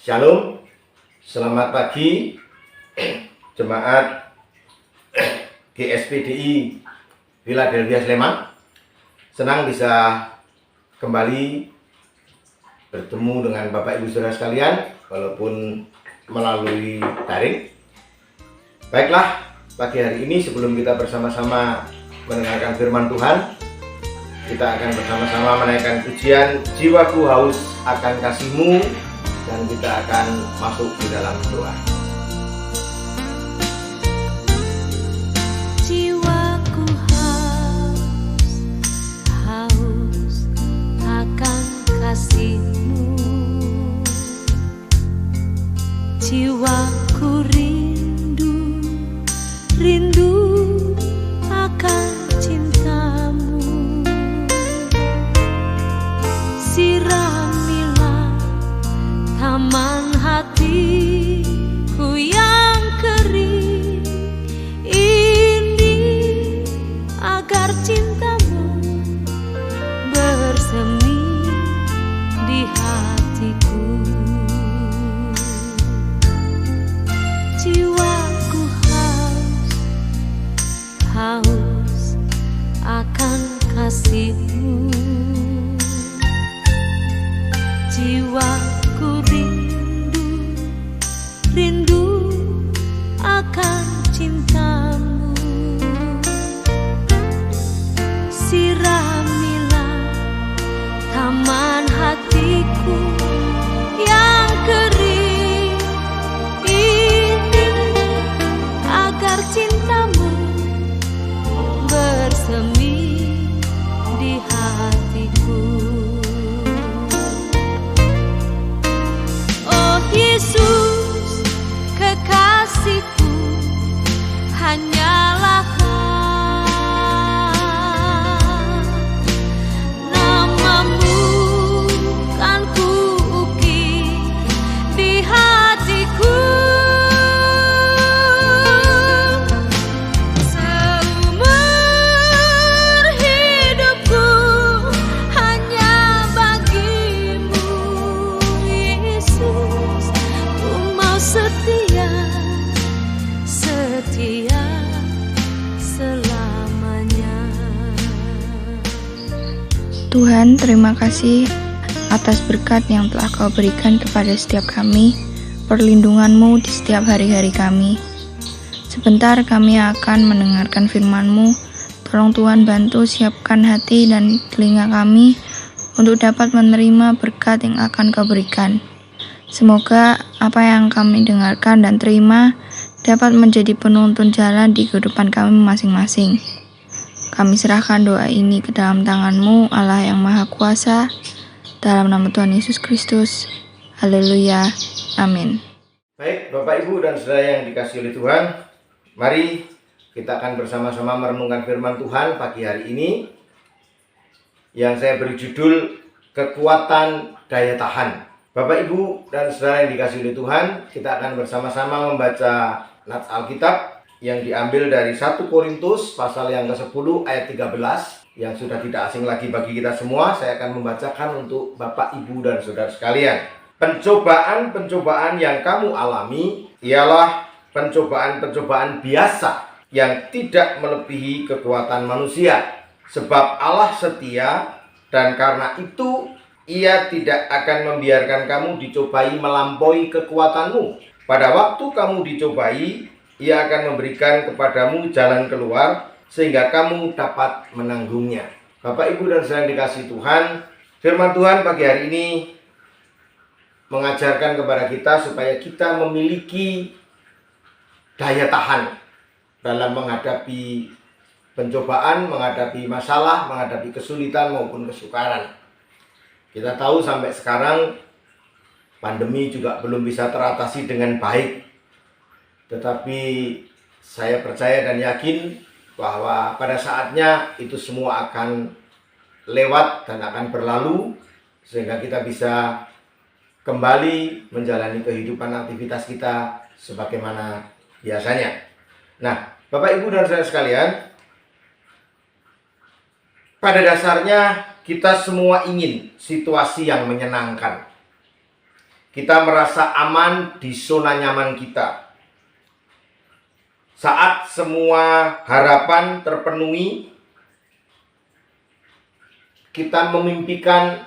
Shalom, selamat pagi jemaat GSPDI Philadelphia Sleman. Senang bisa kembali bertemu dengan Bapak Ibu Saudara sekalian walaupun melalui daring. Baiklah, pagi hari ini sebelum kita bersama-sama mendengarkan firman Tuhan, kita akan bersama-sama menaikkan pujian Jiwaku Haus Akan Kasih-Mu, dan kita akan masuk di dalam doa. Jiwaku haus akan kasih-Mu. Jiwaku rindu akan cinta-Mu. Siramilah taman hatiku yang kering ini, agar cinta-Mu bersemi di hatiku. Jiwaku haus akan kasih-Mu. Jiwaku rindu akan cinta-Mu. Siramilah taman hatiku yang kering ini, agar cinta-Mu bersemi di hatiku. Oh Yesus, kekasihku, hanyalah Kau. Nama-Mu kan kuukir di hatiku. Seumur hidupku hanya bagi-Mu, Yesus. Ku mau setia selamanya. Tuhan, terima kasih atas berkat yang telah Kau berikan kepada setiap kami, perlindungan-Mu di setiap hari-hari kami. Sebentar kami akan mendengarkan firman-Mu. Tolong Tuhan bantu siapkan hati dan telinga kami untuk dapat menerima berkat yang akan Kau berikan. Semoga apa yang kami dengarkan dan terima dapat menjadi penuntun jalan di kehidupan kami masing-masing. Kami serahkan doa ini ke dalam tangan-Mu, Allah yang Maha Kuasa, dalam nama Tuhan Yesus Kristus. Haleluya. Amin. Baik, Bapak Ibu dan Saudara yang dikasihi oleh Tuhan, mari kita akan bersama-sama merenungkan firman Tuhan pagi hari ini yang saya beri judul Kekuatan Daya Tahan. Bapak Ibu dan Saudara yang dikasihi oleh Tuhan, kita akan bersama-sama membaca nats Alkitab yang diambil dari 1 Korintus pasal yang ke-10 ayat 13 yang sudah tidak asing lagi bagi kita semua. Saya akan membacakan untuk Bapak, Ibu, dan Saudara sekalian. Pencobaan-pencobaan yang kamu alami ialah pencobaan-pencobaan biasa yang tidak melebihi kekuatan manusia. Sebab Allah setia, dan karena itu Ia tidak akan membiarkan kamu dicobai melampaui kekuatanmu. Pada waktu kamu dicobai, Ia akan memberikan kepadamu jalan keluar sehingga kamu dapat menanggungnya. Bapak, Ibu, dan Saudara yang dikasihi Tuhan, firman Tuhan pagi hari ini mengajarkan kepada kita supaya kita memiliki daya tahan dalam menghadapi pencobaan, menghadapi masalah, menghadapi kesulitan maupun kesukaran. Kita tahu sampai sekarang pandemi juga belum bisa teratasi dengan baik. Tetapi saya percaya dan yakin bahwa pada saatnya itu semua akan lewat dan akan berlalu, sehingga kita bisa kembali menjalani kehidupan aktivitas kita sebagaimana biasanya. Nah, Bapak, Ibu, dan Saudara sekalian, pada dasarnya kita semua ingin situasi yang menyenangkan. kita merasa aman di zona nyaman kita. Saat semua harapan terpenuhi, kita memimpikan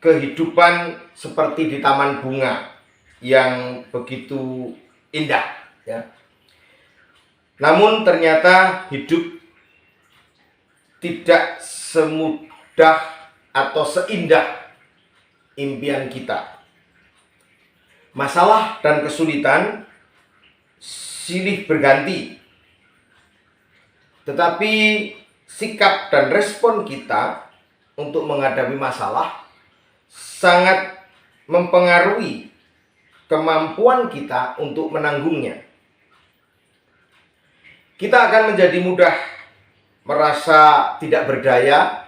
kehidupan seperti di taman bunga yang begitu indah, ya. Namun ternyata hidup tidak semudah atau seindah impian kita. Masalah dan kesulitan silih berganti, tetapi sikap dan respon kita untuk menghadapi masalah sangat mempengaruhi kemampuan kita untuk menanggungnya. Kita akan menjadi mudah merasa tidak berdaya,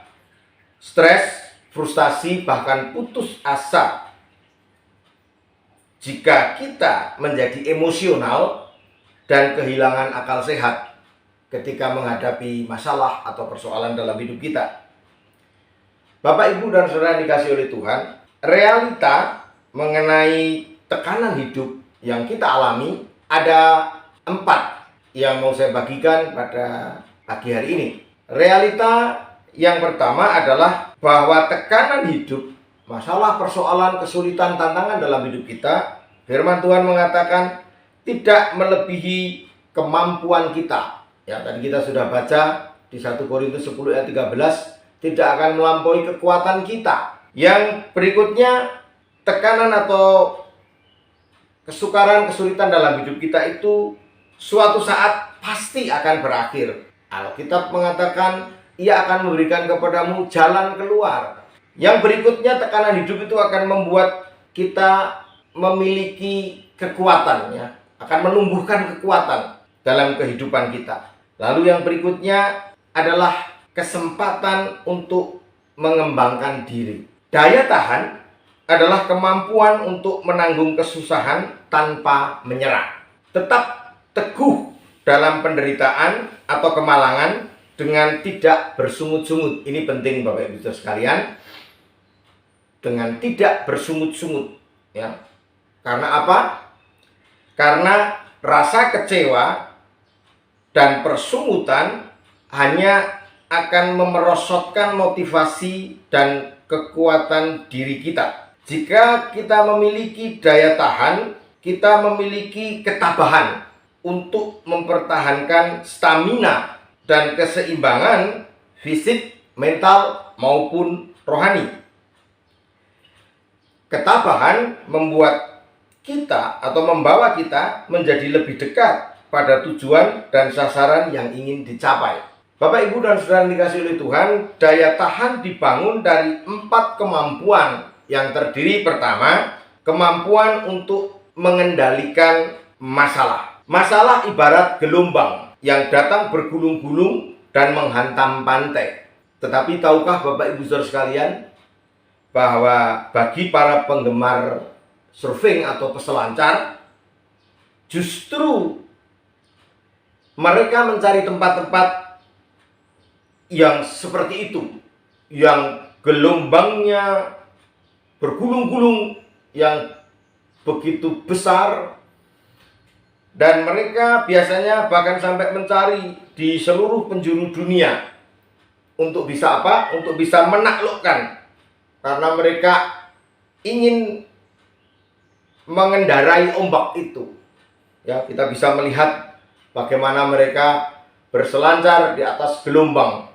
stres, frustasi, bahkan putus asa jika kita menjadi emosional dan kehilangan akal sehat ketika menghadapi masalah atau persoalan dalam hidup kita. Bapak, Ibu, dan Saudara yang dikasihi oleh Tuhan, realita mengenai tekanan hidup yang kita alami ada 4 yang mau saya bagikan pada pagi hari ini. Realita yang pertama adalah bahwa tekanan hidup, masalah, persoalan, kesulitan, tantangan dalam hidup kita, firman Tuhan mengatakan tidak melebihi kemampuan kita. Ya, tadi kita sudah baca di 1 Korintus 10 ayat 13, tidak akan melampaui kekuatan kita. Yang berikutnya, tekanan atau kesukaran, kesulitan dalam hidup kita itu suatu saat pasti akan berakhir. Alkitab mengatakan Ia akan memberikan kepadamu jalan keluar. Yang berikutnya, tekanan hidup itu akan membuat kita memiliki kekuatan, ya, akan menumbuhkan kekuatan dalam kehidupan kita. Lalu yang berikutnya adalah kesempatan untuk mengembangkan diri. Daya tahan adalah kemampuan untuk menanggung kesusahan tanpa menyerah. Tetap teguh dalam penderitaan atau kemalangan dengan tidak bersungut-sungut. Ini penting Bapak Ibu sekalian. Dengan tidak bersungut-sungut, ya. Karena apa? Karena rasa kecewa dan persungutan hanya akan memerosotkan motivasi dan kekuatan diri kita. Jika kita memiliki daya tahan, kita memiliki ketabahan untuk mempertahankan stamina dan keseimbangan fisik, mental, maupun rohani. Ketabahan membuat kita atau membawa kita menjadi lebih dekat pada tujuan dan sasaran yang ingin dicapai. Bapak, Ibu, dan Saudara yang dikasihi oleh Tuhan, daya tahan dibangun dari 4 kemampuan yang terdiri. Pertama, kemampuan untuk mengendalikan masalah. Masalah ibarat gelombang yang datang bergulung-gulung dan menghantam pantai. Tetapi tahukah Bapak, Ibu, Saudara sekalian, bahwa bagi para penggemar surfing atau peselancar, justru mereka mencari tempat-tempat yang seperti itu, yang gelombangnya bergulung-gulung, yang begitu besar, dan mereka biasanya bahkan sampai mencari di seluruh penjuru dunia untuk bisa apa? Untuk bisa menaklukkan, karena mereka ingin mengendarai ombak itu. Ya, kita bisa melihat bagaimana mereka berselancar di atas gelombang.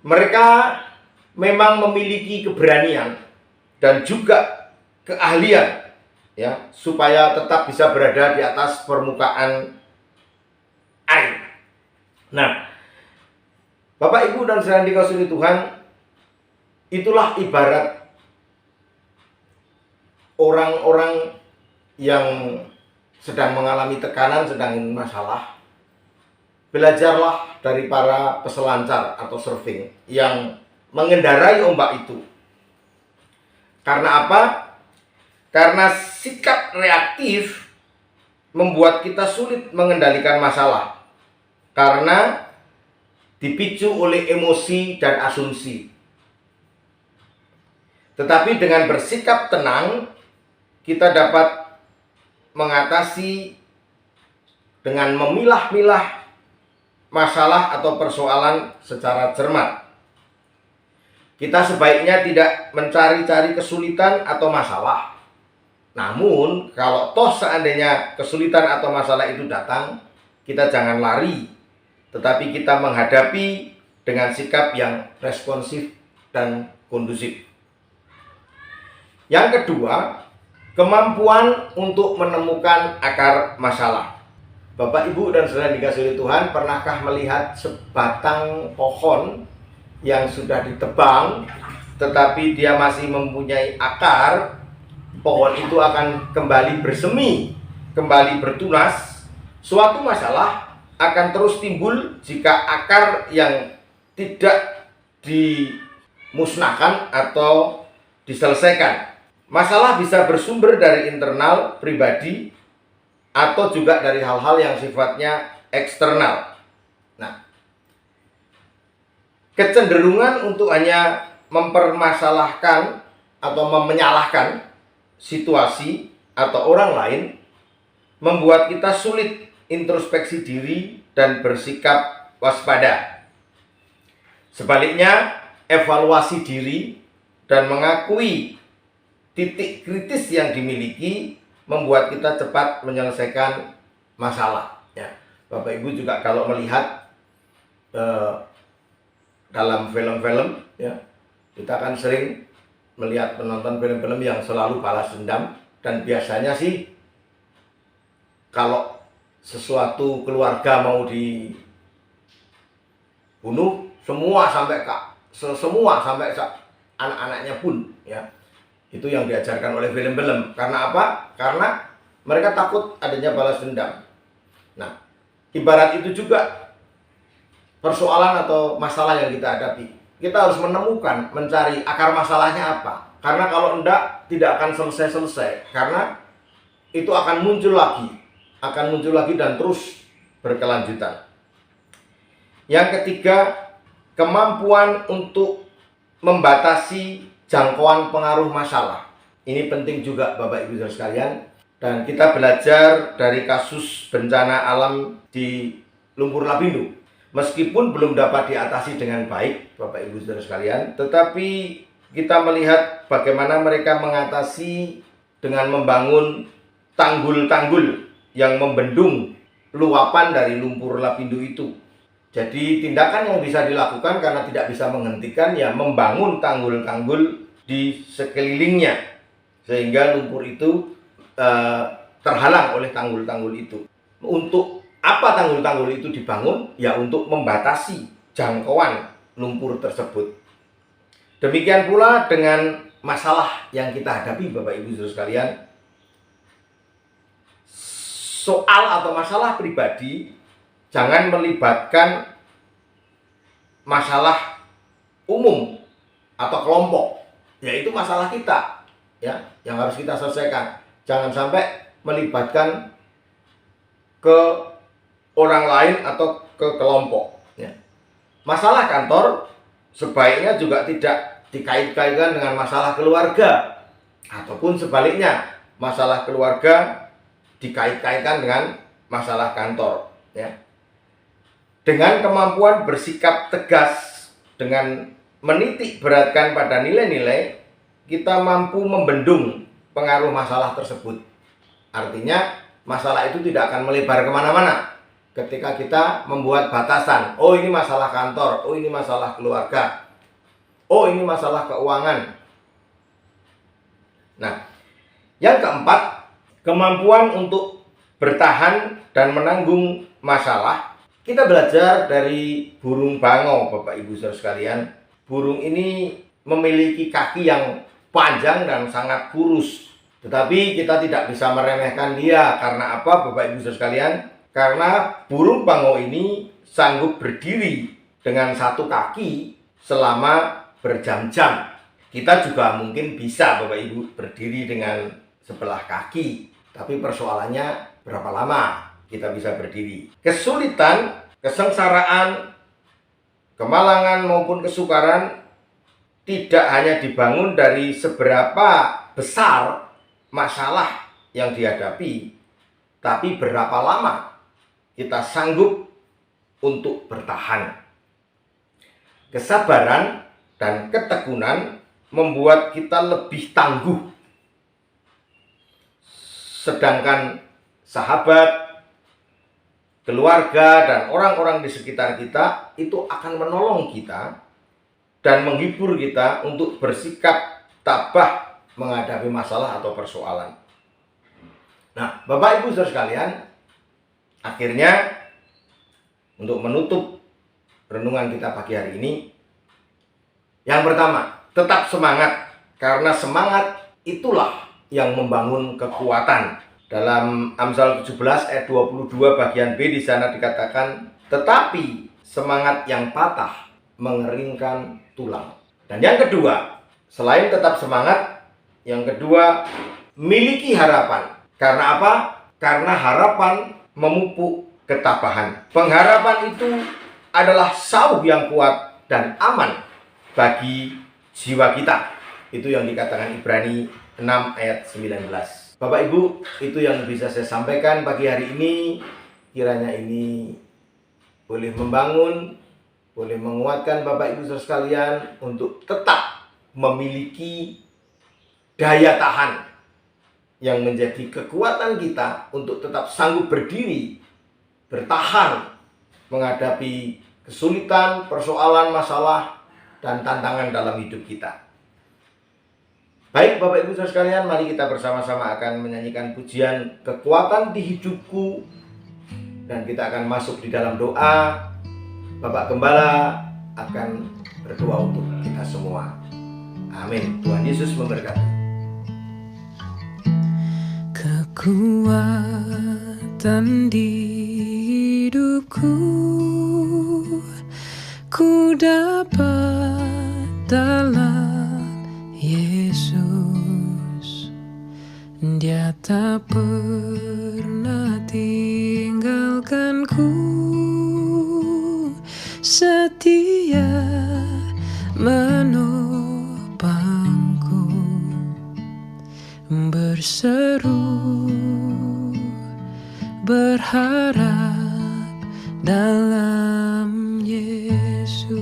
Mereka memang memiliki keberanian dan juga keahlian, ya, supaya tetap bisa berada di atas permukaan air. Nah, Bapak, Ibu, dan Saudara yang dikasihi Tuhan, itulah ibarat orang-orang yang sedang mengalami tekanan, sedang masalah. Belajarlah dari para peselancar atau surfing yang mengendarai ombak itu. Karena apa? Karena sikap reaktif membuat kita sulit mengendalikan masalah. Karena dipicu oleh emosi dan asumsi. Tetapi dengan bersikap tenang, kita dapat mengatasi dengan memilah-milah masalah atau persoalan secara cermat. Kita sebaiknya tidak mencari-cari kesulitan atau masalah. Namun, kalau toh seandainya kesulitan atau masalah itu datang, kita jangan lari, tetapi kita menghadapi dengan sikap yang responsif dan kondusif. Yang kedua, kemampuan untuk menemukan akar masalah. Bapak, Ibu, dan saudara yang dikasihi oleh Tuhan, pernahkah melihat sebatang pohon yang sudah ditebang, tetapi dia masih mempunyai akar? Pohon itu akan kembali bersemi, kembali bertunas. Suatu masalah akan terus timbul jika akar yang tidak dimusnahkan atau diselesaikan. Masalah bisa bersumber dari internal pribadi atau juga dari hal-hal yang sifatnya eksternal. Nah, kecenderungan untuk hanya mempermasalahkan atau menyalahkan situasi atau orang lain membuat kita sulit introspeksi diri dan bersikap waspada. Sebaliknya, evaluasi diri dan mengakui titik kritis yang dimiliki membuat kita cepat menyelesaikan masalah. Ya, Bapak Ibu juga kalau melihat dalam film-film, ya, kita akan sering melihat penonton film-film yang selalu balas dendam, dan biasanya sih kalau sesuatu keluarga mau dibunuh, semua sampai anak-anaknya pun, ya. Itu yang diajarkan oleh film-film. Karena apa? Karena mereka takut adanya balas dendam. Nah, ibarat itu juga persoalan atau masalah yang kita hadapi. Kita harus menemukan, mencari akar masalahnya apa. Karena kalau enggak, tidak akan selesai-selesai. Karena itu akan muncul lagi dan terus berkelanjutan. Yang ketiga, kemampuan untuk membatasi jangkauan pengaruh masalah. Ini penting juga Bapak Ibu saudara sekalian. Dan kita belajar dari kasus bencana alam di Lumpur Lapindo. Meskipun belum dapat diatasi dengan baik Bapak Ibu saudara sekalian, tetapi kita melihat bagaimana mereka mengatasi dengan membangun tanggul-tanggul yang membendung luapan dari Lumpur Lapindo itu. Jadi tindakan yang bisa dilakukan karena tidak bisa menghentikan, ya membangun tanggul-tanggul di sekelilingnya, sehingga lumpur itu terhalang oleh tanggul-tanggul itu. Untuk apa tanggul-tanggul itu dibangun? Ya untuk membatasi jangkauan lumpur tersebut. Demikian pula dengan masalah yang kita hadapi Bapak Ibu saudara sekalian. Soal atau masalah pribadi jangan melibatkan masalah umum atau kelompok, yaitu masalah kita, ya, yang harus kita selesaikan. Jangan sampai melibatkan ke orang lain atau ke kelompok, ya. Masalah kantor sebaiknya juga tidak dikait-kaitkan dengan masalah keluarga, ataupun sebaliknya, masalah keluarga dikait-kaitkan dengan masalah kantor, ya. Dengan kemampuan bersikap tegas, dengan menitik beratkan pada nilai-nilai, kita mampu membendung pengaruh masalah tersebut. Artinya, masalah itu tidak akan melebar kemana-mana ketika kita membuat batasan. Oh, ini masalah kantor, oh ini masalah keluarga, oh ini masalah keuangan. Nah, yang keempat, kemampuan untuk bertahan dan menanggung masalah. Kita belajar dari burung bangau, Bapak Ibu saudara sekalian. Burung ini memiliki kaki yang panjang dan sangat kurus. Tetapi kita tidak bisa meremehkan dia. Karena apa, Bapak Ibu saudara sekalian? Karena burung bangau ini sanggup berdiri dengan satu kaki selama berjam-jam. Kita juga mungkin bisa, Bapak Ibu, berdiri dengan sebelah kaki. Tapi persoalannya berapa lama kita bisa berdiri. Kesulitan, kesengsaraan, kemalangan maupun kesukaran tidak hanya dibangun dari seberapa besar masalah yang dihadapi, tapi berapa lama kita sanggup untuk bertahan. Kesabaran dan ketekunan membuat kita lebih tangguh. Sedangkan sahabat, keluarga, dan orang-orang di sekitar kita itu akan menolong kita dan menghibur kita untuk bersikap tabah menghadapi masalah atau persoalan. Nah, Bapak Ibu Saudara sekalian, akhirnya untuk menutup renungan kita pagi hari ini, yang pertama, tetap semangat, karena semangat itulah yang membangun kekuatan. Dalam Amsal 17 ayat 22 bagian B di sana dikatakan, tetapi semangat yang patah mengeringkan tulang. Dan yang kedua, selain tetap semangat, yang kedua, miliki harapan. Karena apa? Karena harapan memupuk ketabahan. Pengharapan itu adalah sauh yang kuat dan aman bagi jiwa kita. Itu yang dikatakan Ibrani 6 ayat 19. Bapak Ibu, itu yang bisa saya sampaikan pagi hari ini. Kiranya ini boleh membangun, boleh menguatkan Bapak Ibu Saudara sekalian untuk tetap memiliki daya tahan yang menjadi kekuatan kita untuk tetap sanggup berdiri, bertahan menghadapi kesulitan, persoalan, masalah, dan tantangan dalam hidup kita. Baik Bapak Ibu Saudara sekalian, mari kita bersama-sama akan menyanyikan pujian Kekuatan di Hidupku, dan kita akan masuk di dalam doa. Bapak Gembala akan berdoa untuk kita semua. Amin. Tuhan Yesus memberkati. Kekuatan di hidupku ku dapat dalam Yesus. Dia tak pernah tinggalkanku, setia menopangku, berseru berharap dalam Yesus.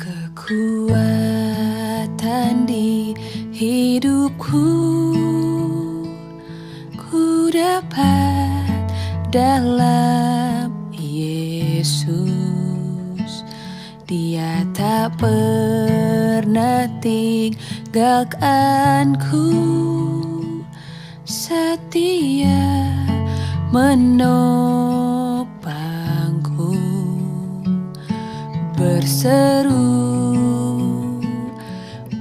Kekuatan di hidupku ku dapat dalam Yesus. Dia tak pernah tinggalkanku, setia menopangku, berseru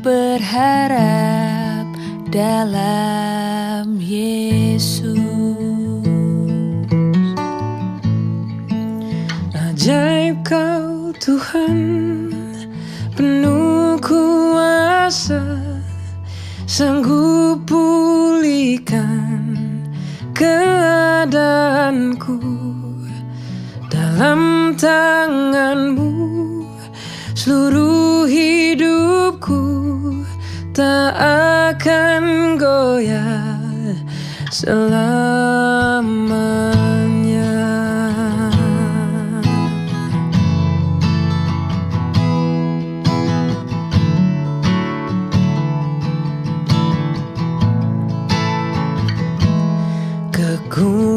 berharap dalam Yesus. Ajaib Kau Tuhan, penuh kuasa, sanggup pulihkan keadaanku. Dalam tangan-Mu seluruh hidupku tak akan goyah selamanya.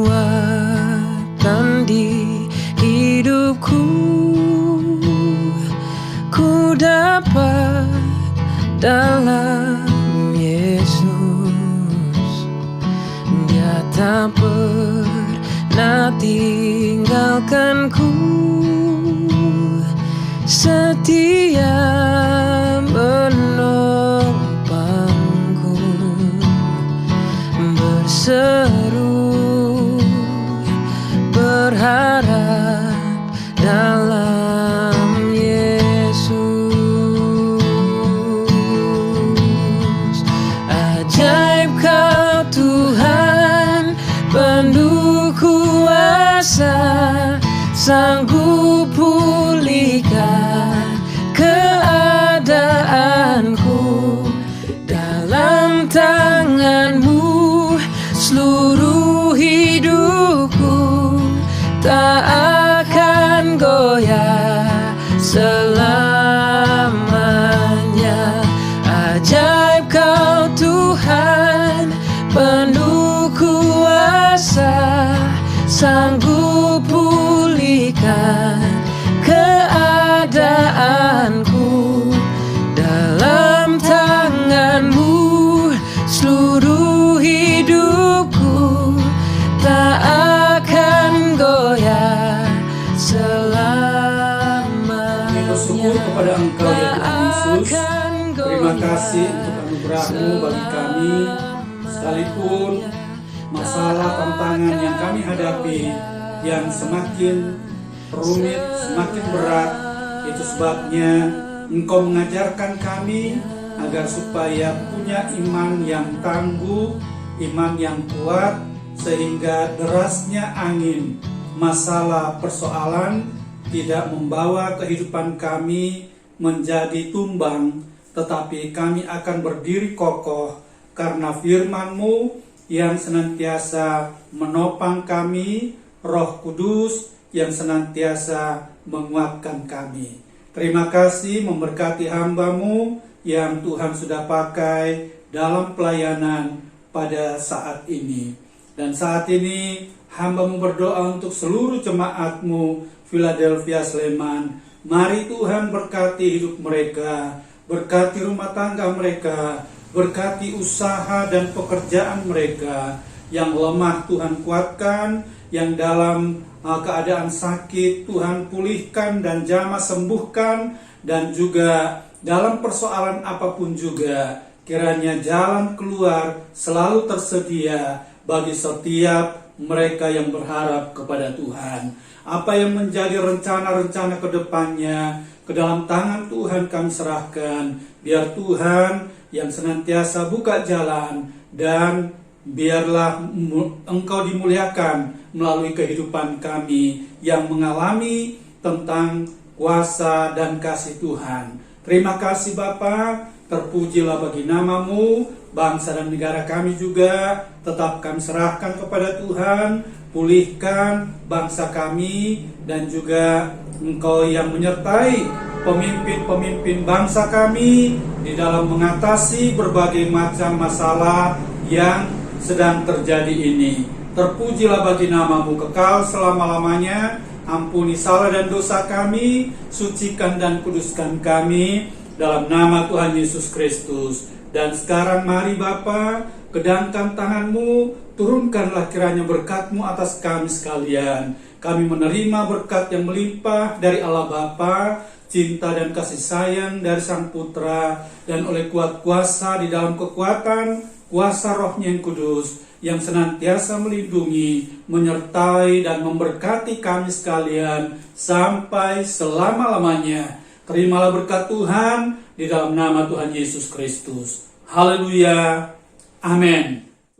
Kekuatan di hidupku ku dapat dalam Yesus. Dia tak pernah tinggalkanku, setia menopangku, berseru berharap dalam Yesus. Ajaib Kau Tuhan, penuh kuasa, sanggup pulihkan keadaanku. Dalam tangan-Mu seluruh hidupku tak akan goyah selamanya. Ajaib Kau Tuhan, penuh kuasa, sanggup pulihkan keadaanku. Dalam tangan-Mu seluruh hidupku tak akan goyah selamanya. Kami bersyukur kepada Engkau ya Tuhan Yesus. Terima kasih untuk anugerah-Mu bagi kami, sekalipun masalah tantangan yang kami hadapi yang semakin rumit, semakin berat. Itu sebabnya Engkau mengajarkan kami agar supaya punya iman yang tangguh, iman yang kuat, sehingga derasnya angin, masalah, persoalan tidak membawa kehidupan kami menjadi tumbang, tetapi kami akan berdiri kokoh karena firman-Mu yang senantiasa menopang kami, Roh Kudus yang senantiasa menguatkan kami. Terima kasih memberkati hamba-Mu yang Tuhan sudah pakai dalam pelayanan pada saat ini. Dan saat ini hamba-Mu berdoa untuk seluruh jemaat-Mu Philadelphia Sleman. Mari Tuhan berkati hidup mereka, berkati rumah tangga mereka, berkati usaha dan pekerjaan mereka. Yang lemah Tuhan kuatkan, yang dalam keadaan sakit Tuhan pulihkan dan jamah sembuhkan, dan juga dalam persoalan apapun juga kiranya jalan keluar selalu tersedia bagi setiap mereka yang berharap kepada Tuhan. Apa yang menjadi rencana-rencana ke depannya ke dalam tangan Tuhan kami serahkan. Biar Tuhan yang senantiasa buka jalan, dan biarlah Engkau dimuliakan melalui kehidupan kami yang mengalami tentang kuasa dan kasih Tuhan. Terima kasih Bapa, terpujilah bagi nama-Mu. Bangsa dan negara kami juga tetap kami serahkan kepada Tuhan. Pulihkan bangsa kami, dan juga Engkau yang menyertai pemimpin-pemimpin bangsa kami di dalam mengatasi berbagai macam masalah yang sedang terjadi ini. Terpujilah bagi nama-Mu kekal selama-lamanya. Ampuni salah dan dosa kami, sucikan dan kuduskan kami dalam nama Tuhan Yesus Kristus. Dan sekarang mari Bapa, kedangkan tangan-Mu, turunkanlah kiranya berkat-Mu atas kami sekalian. Kami menerima berkat yang melimpah dari Allah Bapa, cinta dan kasih sayang dari Sang Putra, dan oleh kuat kuasa di dalam kekuatan kuasa Roh-Nya yang kudus, yang senantiasa melindungi, menyertai dan memberkati kami sekalian sampai selama-lamanya. Terimalah berkat Tuhan di dalam nama Tuhan Yesus Kristus. Haleluya. Amin.